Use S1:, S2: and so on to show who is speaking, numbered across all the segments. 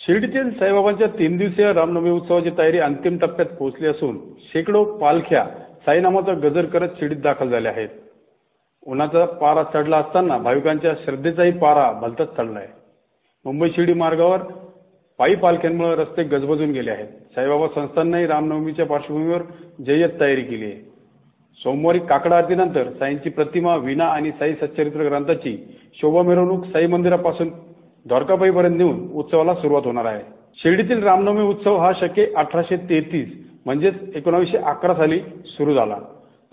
S1: शिर्डीतील साईबाबांच्या 3 दिवसीय रामनवमी उत्सवाची तयारी अंतिम टप्प्यात पोहोचली असून शेकडो पालख्या साईनामाचा गजर करत शिर्डीत दाखल झाल्या आहेत। उन्हाचा पारा चढला असताना भाविकांच्या श्रद्धेचाही पारा भलताच चढलाय। मुंबई शिर्डी मार्गावर पायी पालख्यांमुळे रस्ते गजबजून गेले आहेत। साईबाबा संस्थांनाही रामनवमीच्या पार्श्वभूमीवर जय्यत तयारी केली आहे। सोमवारी काकड आरतीनंतर साईंची प्रतिमा, वीणा आणि साई सच्चरित्र ग्रंथाची शोभा मिरवणूक साई मंदिरापासून द्वारकाबाईपर्यंत नेऊन उत्सवाला सुरुवात होणार आहे। शिर्डीतील रामनवमी उत्सव हा शके 1833 म्हणजेच 1911 साली सुरू झाला।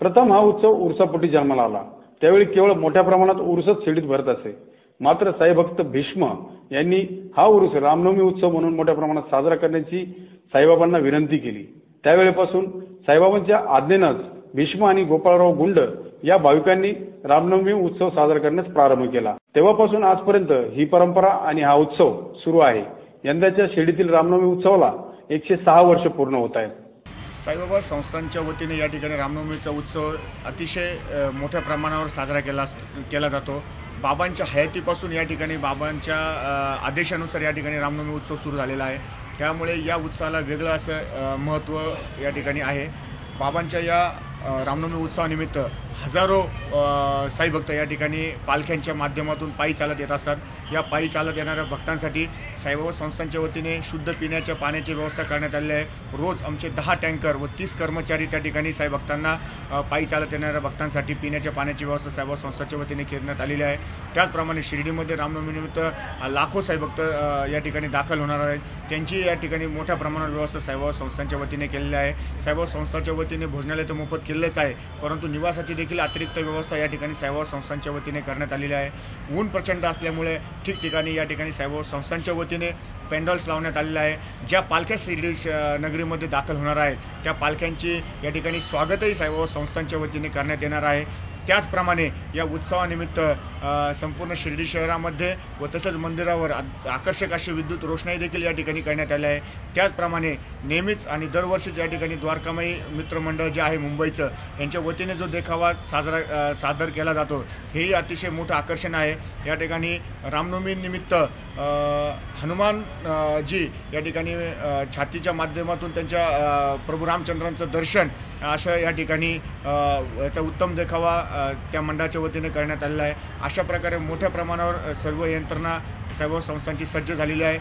S1: प्रथम हा उत्सव उरसापोटी जन्माला आला। त्यावेळी केवळ मोठ्या प्रमाणात उरुसच शिर्डीत भरत असे। मात्र साईभक्त भीष्म यांनी हा उरुस रामनवमी उत्सव म्हणून मोठ्या प्रमाणात साजरा करण्याची साईबाबांना विनंती केली। त्यावेळेपासून साईबाबांच्या आज्ञेनेच भीष्म आणि गोपाळराव गुंड या भाविकांनी रामनवमी उत्सव साजरा करण्यास प्रारंभ केला। तेव्हापासून आजपर्यंत ही परंपरा आणि हा उत्सव सुरू आहे। यंदाच्या शिर्डीतील रामनवमी उत्सवाला 106 वर्ष पूर्ण होत आहेत।
S2: साईबाबा संस्थांच्या वतीने या ठिकाणी रामनवमीचा उत्सव अतिशय मोठ्या प्रमाणावर साजरा केला जातो। बाबांच्या हयातीपासून या ठिकाणी बाबांच्या आदेशानुसार या ठिकाणी रामनवमी उत्सव सुरू झालेला आहे। त्यामुळे या उत्सवाला वेगळं असं महत्त्व या ठिकाणी आहे। बाबांच्या या रामनवमी उत्सवानिमित्त हजारो साई भक्त या ठिकाणी पालख्यांच्या माध्यमातून पायी चालत येत असतात। या पायी चालत येणाऱ्या भक्तांसाठी साईबाबा संस्थांच्या वतीने शुद्ध पिण्याच्या पाण्याची व्यवस्था करण्यात आली आहे। रोज आमचे 10 टँकर व 30 कर्मचारी त्या ठिकाणी साई भक्तांना पायी चालत येणाऱ्या भक्तांसाठी पिण्याच्या पाण्याची व्यवस्था साईबाबा संस्थांच्या वतीने करण्यात आलेली आहे। त्याचप्रमाणे शिर्डीमध्ये रामनवमीनिमित्त लाखो साई भक्त या ठिकाणी दाखल होणार आहेत। त्यांची या ठिकाणी मोठ्या प्रमाणावर व्यवस्था साईबाबा संस्थांच्या वतीने केलेली आहे। साईबाबा संस्थांच्या वतीने भोजनालय तर मोफत केलेच आहे, परंतु निवासाची देखील अतिरिक्त व्यवस्था या ठिकाणी साईबाबा संस्थांच्या वतीने करण्यात आलेली आहे। ऊन प्रचंड असल्यामुळे ठिकठिकाणी या ठिकाणी साईबाबा संस्थांच्या वतीने पेंडॉल्स लावण्यात आलेले आहे। ज्या पालख्या शिर्डी नगरीमध्ये दाखल होणार आहेत त्या पालख्यांची या ठिकाणी स्वागतही साईबाबा संस्थांच्या वतीने करण्यात येणार आहे। त्याचप्रमाणे या उत्सवानिमित्त संपूर्ण शिर्डी शहरामध्ये व तसेच मंदिरावर आकर्षक अशी विद्युत रोषणाई देखील या ठिकाणी करण्यात आली आहे। त्याचप्रमाणे नेहमीच आणि दरवर्षीच या ठिकाणी द्वारकामाई मित्रमंडळ जे आहे मुंबईचं, यांच्या वतीने जो देखावा सादर केला जातो हेही अतिशय मोठं आकर्षण आहे। या ठिकाणी रामनवमी निमित्त हनुमान जी या ठिकाणी छातीच्या माध्यमातून त्यांच्या प्रभू रामचंद्रांचं दर्शन अशा या ठिकाणी याचा उत्तम देखावा त्या मंडळाच्या वतीने करण्यात आलेला आहे। अशा प्रकारे मोठ्या प्रमाणावर सर्व यंत्रणा साईबाबा संस्थांची सज्ज झालेली आहे।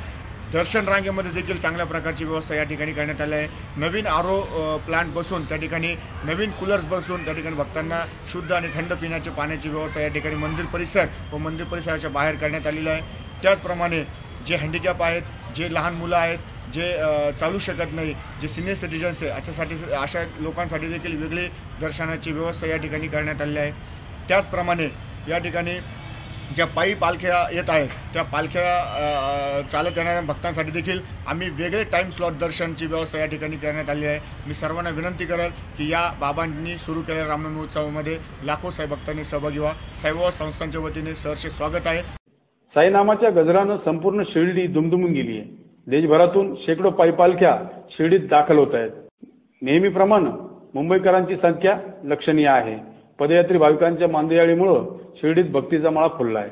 S2: दर्शन रांगेमध्ये देखील चांगल्या प्रकारची व्यवस्था या ठिकाणी करण्यात आली आहे। नवीन आरो प्लांट बसून त्या ठिकाणी नवीन कूलर्स बसून त्या ठिकाणी भक्तांना शुद्ध आणि थंड पिण्याच्या पाण्याची व्यवस्था या ठिकाणी मंदिर परिसर व मंदिर परिसराच्या बाहेर करण्यात आलेली आहे। त्याचप्रमाणे जे हँडिकॅप आहेत, जे लहान मुलं आहेत, जे चालू शकत नाही, जे सिनियर सिटीजन्स आहे, अशा लोकांसाठी देखील वेगळी दर्शनाची व्यवस्था या ठिकाणी करण्यात आली आहे। त्याचप्रमाणे या ठिकाणी ज्या पायी पालख्या येत आहेत त्या पालख्या चालत येणाऱ्या भक्तांसाठी देखील आम्ही वेगळे टाईम स्लॉट दर्शनची व्यवस्था या ठिकाणी करण्यात आली आहे। मी सर्वांना विनंती करेल की या बाबांनी सुरू केलेल्या रामनवमी उत्सवामध्ये लाखो साई भक्तांनी सहभागी व्हा। साईबाबा संस्थांच्या वतीने सहर्ष स्वागत आहे।
S1: साईनामाच्या गजरानं संपूर्ण शिर्डी दुमदुमून गेली आहे। देशभरातून शेकडो पायी पालख्या शिर्डीत दाखल होत आहेत। नेहमीप्रमाणे मुंबईकरांची संख्या लक्षणीय आहे। पदयात्री भाविकांच्या मांदियाळीमुळे शिर्डीत भक्तीचा माळा फुलला आहे।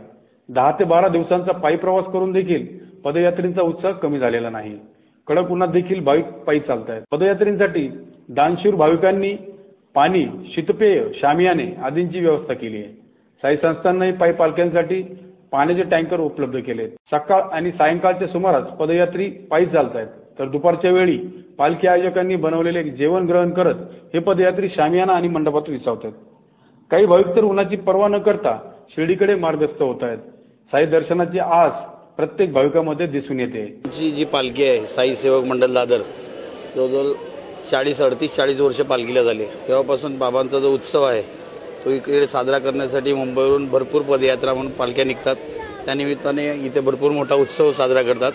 S1: 10 ते 12 दिवसांचा पायी प्रवास करून देखील पदयात्रींचा उत्साह कमी झालेला नाही। कडक उन्हात देखील भाविक पायी चालत आहेत। पदयात्रींसाठी दानशूर भाविकांनी पाणी, शीतपेय, शामियाने आदींची व्यवस्था केली आहे। साई संस्थांनाही पायी पालख्यांसाठी पाण्याचे टँकर उपलब्ध केलेत। सकाळ आणि सायंकाळच्या सुमारास पदयात्री पायी चालत आहेत, तर दुपारच्या वेळी पालखी आयोजकांनी बनवलेले जेवण ग्रहण करत हे पदयात्री शामियाना आणि मंडपात विसावतात। काही भाविक तर उन्हाची पर्वा न करता शिर्डीकडे मार्गस्थ होत आहेत। साई दर्शनाची आस प्रत्येक भाविकामध्ये दिसून येते।
S3: जी पालखी आहे साई सेवक मंडळ दादर, जवळजवळ 38-40 वर्ष पालखीला झाले। तेव्हापासून बाबांचा जो उत्सव आहे तो इकडे साजरा करण्यासाठी मुंबईवरून भरपूर पदयात्रा म्हणून पालख्या निघतात। त्यानिमित्ताने इथे भरपूर मोठा उत्सव साजरा करतात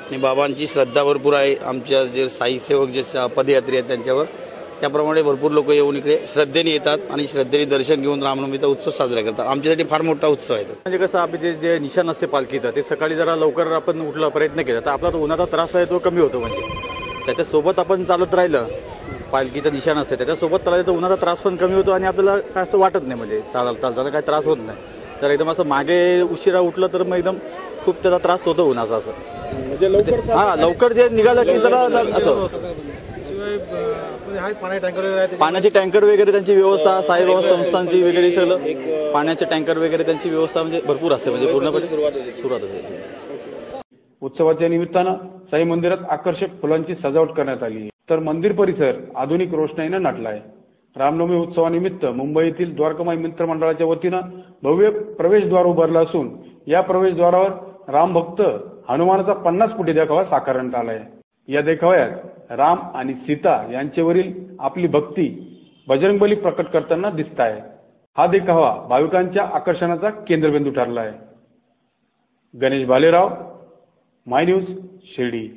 S3: आणि बाबांची श्रद्धा भरपूर आहे। आमच्या जे साई सेवक जे पदयात्री आहेत त्यांच्यावर, त्याप्रमाणे भरपूर लोक येऊन इकडे श्रद्धेने येतात आणि श्रद्धेने दर्शन घेऊन रामनवमीचा उत्सव साजरा करतात। आमच्यासाठी फार मोठा उत्सव आहे। म्हणजे कसं आपले जे निशाण असते पालखीचं ते सकाळी जरा लवकर आपण उठला प्रयत्न केला तर आपला तो उन्हाचा त्रास आहे तो कमी होतो। म्हणजे त्याच्यासोबत आपण चालत राहिलं, पालखीचं निशाण असते त्याच्यासोबत चालायचं तर उन्हाचा त्रास पण कमी होतो आणि आपल्याला काय असं वाटत नाही, म्हणजे चालताना काही त्रास होत नाही। तर एकदम असं मागे उशिरा उठलं तर मग एकदम
S4: खूप त्याचा त्रास होतो उन्हाचा असं.
S5: म्हणजे लवकर
S4: हा लवकर जे निघालं की जरा असं पाण्याचे टँकर वगैरे त्यांची व्यवस्था साईबाबा संस्थांची वगैरे सगळं पाण्याचे टँकर वगैरे त्यांची व्यवस्था म्हणजे भरपूर असते म्हणजे पूर्णपणे सुरुवात होते.
S1: उत्सवाच्या निमित्तानं साई मंदिरात आकर्षक फुलांची सजावट करण्यात आली तर मंदिर परिसर आधुनिक रोषणाईनं नटला आहे. रामनवमी उत्सवानिमित्त मुंबईतील द्वारकामाई मित्र मंडळाच्या वतीनं भव्य प्रवेशद्वार उभारलं असून या प्रवेशद्वारावर रामभक्त हनुमानाचा 50 फुटी देखावा साकारण्यात आला आहे. या देखाव्यात राम आणि सीता यांच्यावरील आपली भक्ती बजरंगबली प्रकट करताना दिसत आहे. हा देखावा भाविकांच्या आकर्षणाचा केंद्रबिंदू ठरला आहे. गणेश भालेराव, माय न्यूज, शिर्डी.